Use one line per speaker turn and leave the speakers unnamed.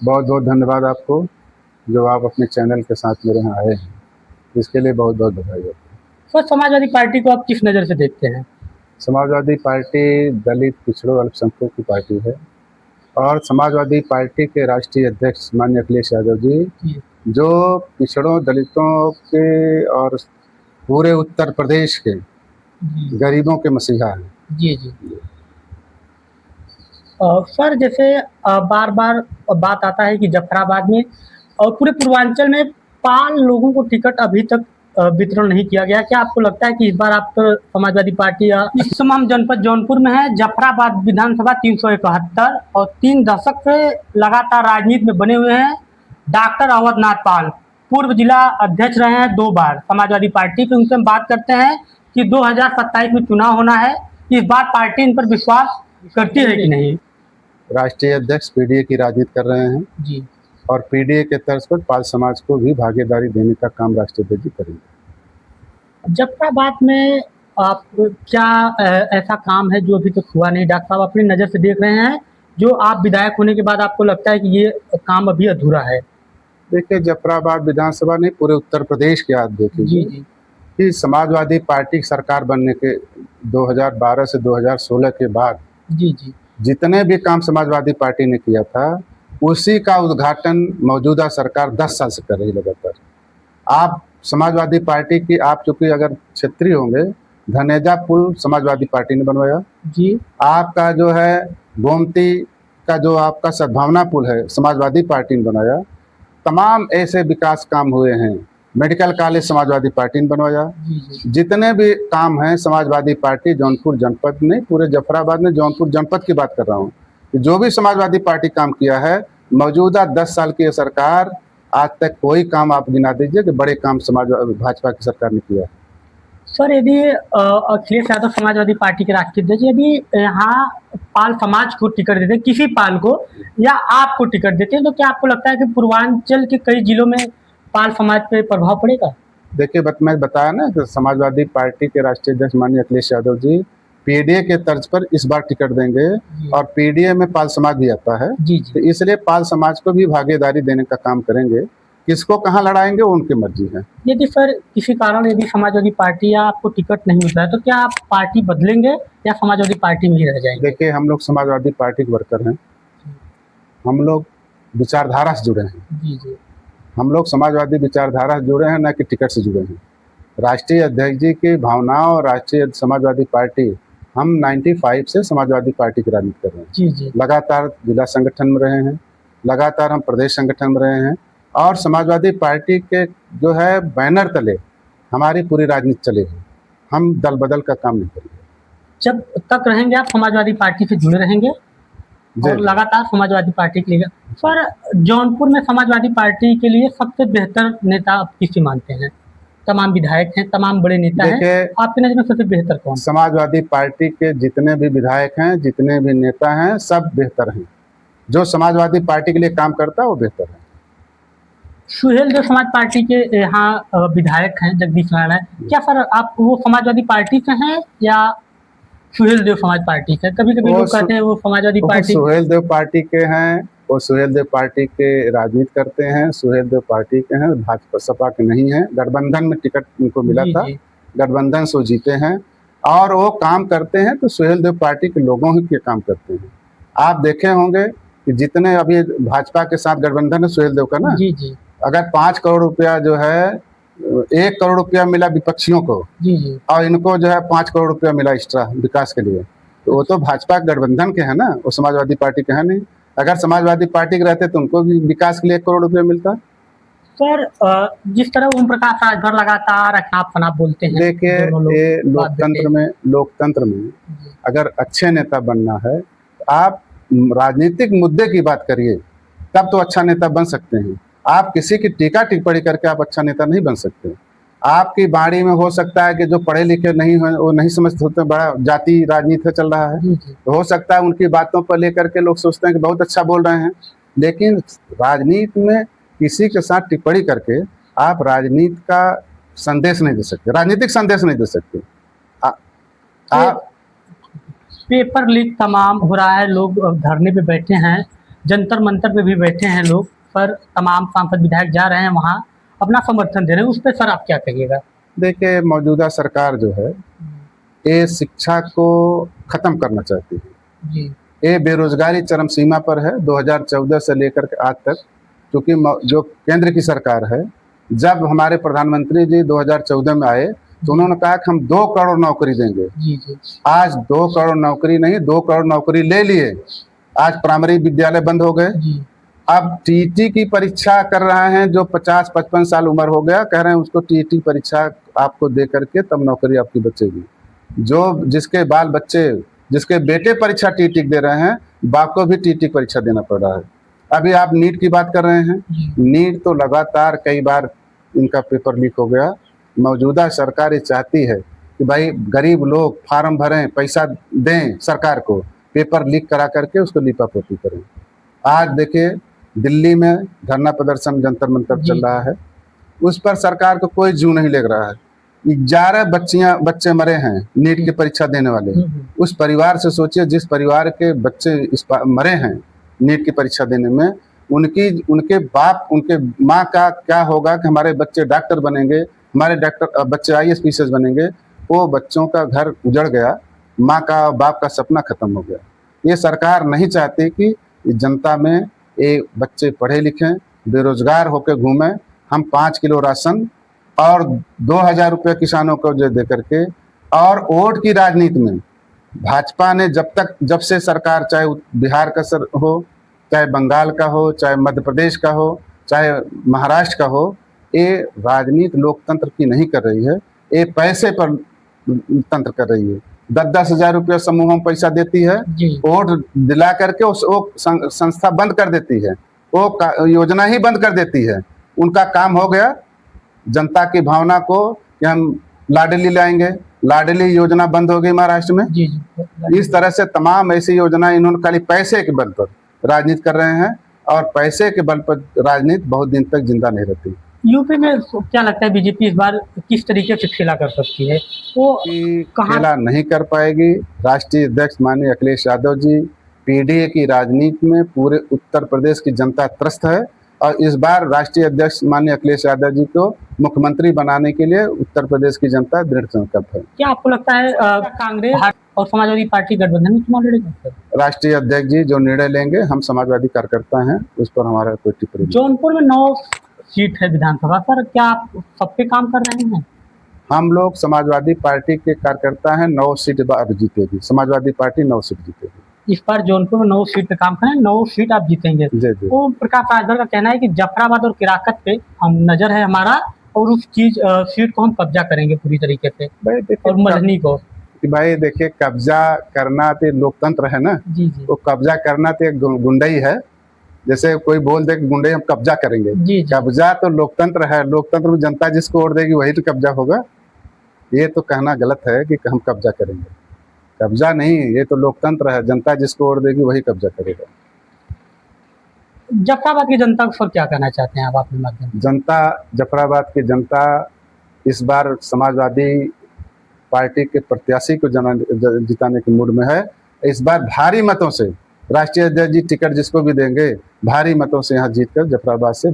बहुत बहुत धन्यवाद आपको, जो आप अपने चैनल के साथ मेरे यहाँ आए हैं, इसके लिए बहुत बहुत बधाई हो।
सर, समाजवादी पार्टी को आप किस नज़र से देखते हैं?
समाजवादी पार्टी दलित पिछड़ों अल्पसंख्यकों की पार्टी है और समाजवादी पार्टी के राष्ट्रीय अध्यक्ष माननीय अखिलेश यादव जी,
जी,
जो पिछड़ों दलितों के और पूरे उत्तर प्रदेश के
जी,
गरीबों के मसीहा हैं।
जी, जी। सर, जैसे बार-बार बात आता है कि जफराबाद में और पूरे पूर्वांचल में पाल लोगों को टिकट अभी तक वितरण नहीं किया गया। क्या आपको लगता है कि इस बार आप समाजवादी पार्टी या इस समय हम जनपद जौनपुर में हैं, जफराबाद विधानसभा 371 और 3 दशक से लगातार राजनीति में बने हुए हैं डॉक्टर अवधनाथ पाल, पूर्व जिला अध्यक्ष रहे हैं 2 बार समाजवादी पार्टी पे। उनसे हम बात करते हैं कि 2027 में चुनाव होना है, इस बार पार्टी इन पर विश्वास करती है कि नहीं?
राष्ट्रीय अध्यक्ष पीडीए की राजनीति कर रहे हैं
जी।
और पीडीए के तर्ज पर पाल समाज को भी भागीदारी देने का काम राष्ट्रीय अध्यक्ष जी करेंगे।
जफराबाद में आप क्या ऐसा काम है जो अभी तक हुआ नहीं? डॉक्टर साहब अपनी नज़र से देख रहे हैं, जो आप विधायक होने के बाद आपको लगता है कि ये काम अभी अधूरा है?
देखिए, जफराबाद विधानसभा नहीं, पूरे उत्तर प्रदेश की आप
जी,
देखेंगे
जी।
कि समाजवादी पार्टी की सरकार बनने के 2012 से 2016 के बाद
जी, जी।
जितने भी काम समाजवादी पार्टी ने किया था, उसी का उद्घाटन मौजूदा सरकार 10 साल से कर रही लगातार। आप समाजवादी पार्टी की, आप चूंकि अगर क्षेत्रीय होंगे, धनेजा पुल समाजवादी पार्टी ने बनवाया।
जी।
आपका जो है गोमती का जो आपका सद्भावना पुल है, समाजवादी पार्टी ने बनाया। तमाम ऐसे विकास काम हुए हैं। मेडिकल कॉलेज समाजवादी पार्टी ने बनवाया।
जी, जी।
जितने भी काम हैं समाजवादी पार्टी जौनपुर जनपद ने, पूरे जफराबाद में जौनपुर जनपद की बात कर रहा हूँ, जो भी समाजवादी पार्टी काम किया है, मौजूदा 10 साल की सरकार आज तक कोई काम आप गिना दीजिए कि बड़े काम समाज भाजपा की सरकार ने किया है।
सर, यदि अखिलेश यादव समाजवादी पार्टी के राष्ट्रीय अध्यक्ष यदि यहाँ पाल समाज को टिकट देते, किसी पाल को या आपको टिकट देते हैं, तो क्या आपको लगता है कि पूर्वांचल के कई जिलों में पाल समाज पे प्रभाव पड़ेगा?
देखिए, मैं बताया ना कि समाजवादी पार्टी के राष्ट्रीय अध्यक्ष माननीय अखिलेश यादव जी पीडीए के तर्ज पर इस बार टिकट देंगे और पीडीए में पाल समाज भी आता है।
जी, जी।
तो इसलिए पाल समाज को भी भागीदारी देने का काम करेंगे। किसको कहाँ लड़ाएंगे वो उनकी मर्जी है।
यदि सर किसी कारण यदि समाजवादी पार्टी या आपको टिकट नहीं मिलता है, तो क्या आप पार्टी बदलेंगे या समाजवादी पार्टी में ही रह जाएंगे?
देखिए, हम लोग समाजवादी पार्टी के वर्कर हैं, हम लोग विचारधारा से जुड़े हैं।
जी, जी।
हम लोग समाजवादी विचारधारा से जुड़े हैं, न कि टिकट से जुड़े हैं। राष्ट्रीय अध्यक्ष जी की भावनाओं और राष्ट्रीय समाजवादी पार्टी, हम 95 से समाजवादी पार्टी की राजनीति कर रहे हैं।
जी, जी।
लगातार जिला संगठन में रहे हैं, लगातार हम प्रदेश संगठन में रहे हैं और समाजवादी पार्टी के जो है बैनर तले हमारी पूरी राजनीति चलेगी। हम दल बदल का काम नहीं करेंगे।
जब तक रहेंगे आप समाजवादी पार्टी से जुड़े रहेंगे और लगातार समाजवादी पार्टी के लिए। सर, जौनपुर में समाजवादी पार्टी के लिए सबसे बेहतर नेता आप किसे मानते हैं? तमाम विधायक हैं, तमाम बड़े नेता हैं, आपकी नज़र में सबसे बेहतर कौन?
समाजवादी पार्टी के जितने भी विधायक हैं, जितने भी नेता हैं, सब बेहतर हैं। जो समाजवादी पार्टी के लिए काम करता है वो बेहतर है।
सुहेल देव समाज पार्टी के यहाँ विधायक हैं, जगदीश नारायण। क्या सर आप वो समाजवादी पार्टी से हैं या सुहेल देव समाज पार्टी से? कभी-कभी लोग कहते हैं वो समाजवादी पार्टी।
सुहेल देव पार्टी के हैं, वो सुहेल देव पार्टी के राजनीति करते हैं, सुहेल देव पार्टी के हैं, भाजपा सपा के नहीं हैं। गठबंधन में टिकट उनको मिला था, गठबंधन से वो जीते हैं और वो काम करते हैं तो सुहेल देव पार्टी के लोगों ही के काम करते हैं। आप देखे होंगे कि जितने अभी भाजपा के साथ गठबंधन है सुहेल देव का ना,
जी, जी।
अगर 5 करोड़ रुपया जो है, 1 करोड़ रुपया मिला विपक्षियों को,
जी, जी।
और इनको जो है 5 करोड़ रुपया मिला एक्स्ट्रा विकास के लिए, तो वो तो भाजपा गठबंधन के हैं ना, वो समाजवादी पार्टी के हैं नहीं। अगर समाजवादी पार्टी के रहते तो उनको भी विकास के लिए 1 करोड़ रुपया मिलता।
सर, जिस तरह ओम प्रकाश राजभर लगातार अनाप शनाप बोलते हैं,
देखिए, ये लोकतंत्र में अगर अच्छे नेता बनना है, आप राजनीतिक मुद्दे की बात करिए, तब तो अच्छा नेता बन सकते हैं। आप किसी की टीका टिप्पणी करके आप अच्छा नेता नहीं बन सकते। आपकी बाड़ी में हो सकता है कि जो पढ़े लिखे नहीं हैं वो नहीं समझते होते, बड़ा जाति राजनीति चल रहा है, तो हो सकता है उनकी बातों पर लेकर के लोग सोचते हैं कि बहुत अच्छा बोल रहे हैं, लेकिन राजनीति में किसी के साथ टिप्पणी करके आप राजनीति का संदेश नहीं दे सकते, राजनीतिक संदेश नहीं दे सकते। आप
पेपर लीक तमाम हो रहा है, लोग धरने पे बैठे हैं, जंतर मंतर पे भी बैठे हैं लोग, पर तमाम सांसद विधायक जा रहे हैं वहाँ अपना समर्थन दे रहे हैं, उस पर सर आप क्या कहिएगा?
देखिए, मौजूदा सरकार जो है ये शिक्षा को खत्म करना चाहती है।
जी
ये बेरोजगारी चरम सीमा पर है 2014 से लेकर के आज तक, क्योंकि जो केंद्र की सरकार है, जब हमारे प्रधानमंत्री जी 2014 में आए तो उन्होंने कहा कि हम 2 करोड़ नौकरी देंगे।
जी जी
आज 2 करोड़ नौकरी नहीं, 2 करोड़ नौकरी ले लिए। आज प्राइमरी विद्यालय बंद हो गए।
जी
अब टीईटी की परीक्षा कर रहे हैं, जो 50-55 साल उम्र हो गया, कह रहे हैं उसको टीईटी परीक्षा आपको दे करके तब नौकरी आपकी बचेगी। जो जिसके बाल बच्चे, जिसके बेटे परीक्षा टीईटी दे रहे हैं, बाप को भी टीईटी परीक्षा देना पड़ रहा है। अभी आप नीट की बात कर रहे हैं, नीट तो लगातार कई बार इनका पेपर लीक हो गया। मौजूदा सरकार ये चाहती है कि भाई गरीब लोग फार्म भरें, पैसा दें सरकार को, पेपर लीक करा करके उसको लीपापोती करें। आज देखिए दिल्ली में धरना प्रदर्शन जंतर मंतर चल रहा है, उस पर सरकार को कोई जू नहीं लग रहा है। 11 बच्चे मरे हैं नीट की परीक्षा देने वाले। उस परिवार से सोचिए, जिस परिवार के बच्चे मरे हैं नीट की परीक्षा देने में, उनके बाप, उनके माँ का क्या होगा कि हमारे बच्चे डॉक्टर बनेंगे, हमारे बच्चे IAS PCS बनेंगे। वो बच्चों का घर उजड़ गया, माँ का बाप का सपना खत्म हो गया। ये सरकार नहीं चाहती कि जनता में ये बच्चे पढ़े लिखें, बेरोजगार होकर घूमें। हम 5 किलो राशन और 2000 रुपये किसानों को जो दे करके, और वोट की राजनीति में भाजपा ने जब से सरकार, चाहे बिहार का सर हो, चाहे बंगाल का हो, चाहे मध्य प्रदेश का हो, चाहे महाराष्ट्र का हो, ये राजनीति लोकतंत्र की नहीं कर रही है, ये पैसे पर तंत्र कर रही है। 10-10 हजार रुपया समूहों में पैसा देती है, वोट दिला करके वो संस्था बंद कर देती है, वो योजना ही बंद कर देती है। उनका काम हो गया जनता की भावना को कि हम लाडली लाएंगे, लाडली योजना बंद हो गई महाराष्ट्र में।
जी
इस तरह से तमाम ऐसी योजना इन्होंने खाली पैसे के बल पर राजनीति कर रहे हैं, और पैसे के बल पर राजनीति बहुत दिन तक जिंदा नहीं रहती।
यूपी में क्या लगता है बीजेपी इस बार किस तरीके से खेला कर सकती है? वो
खेला नहीं कर पाएगी। राष्ट्रीय अध्यक्ष माननीय अखिलेश यादव जी, पीडीए की राजनीति में पूरे उत्तर प्रदेश की जनता त्रस्त है, और इस बार राष्ट्रीय अध्यक्ष माननीय अखिलेश यादव जी को मुख्यमंत्री बनाने के लिए उत्तर प्रदेश की जनता दृढ़ संकल्प है।
क्या आपको लगता है कांग्रेस और समाजवादी पार्टी गठबंधन में चुनाव लड़ेगा?
राष्ट्रीय अध्यक्ष जी जो निर्णय लेंगे, हम समाजवादी कार्यकर्ता हैं, उस पर हमारा कोई टिप्पणी नहीं।
जौनपुर में 9 सीट है विधानसभा, सर क्या आप सब पे काम कर रहे हैं?
हम लोग समाजवादी पार्टी के कार्यकर्ता हैं, 9 सीट अब जीतेगी समाजवादी पार्टी, 9 सीट जीतेगी
इस बार। जौनपुर में 9 सीट पे काम करें, 9 सीट आप जीतेंगे। तो प्रकाश राजभर का कहना है कि जफराबाद और किराकत पे हम नजर है हमारा, और उस सीट को हम कब्जा करेंगे पूरी तरीके से, और मल्हनी को।
भाई देखिए, कब्जा करना तो लोकतंत्र है ना।
जी जी।
वो कब्जा करना तो एक गुंडई है। जैसे कोई बोल दे कि गुंडे हम कब्जा करेंगे,
जी।
कब्जा तो लोकतंत्र है। लोकतंत्र में जनता जिसको वोट देगी वही तो कब्जा होगा। ये तो कहना गलत है कि हम कब्जा करेंगे, कब्जा नहीं, ये तो लोकतंत्र है। जनता जिसको वोट देगी वही कब्जा करेगा।
जफराबाद की जनता को क्या कहना चाहते हैं आप अपने माध्यम से?
जनता, जफराबाद की जनता इस बार समाजवादी पार्टी के प्रत्याशी को जिताने के मूड में है। इस बार भारी मतों से राष्ट्रीय अध्यक्ष जी टिकट जिसको भी देंगे, भारी मतों से यहाँ जीतकर जफराबाद से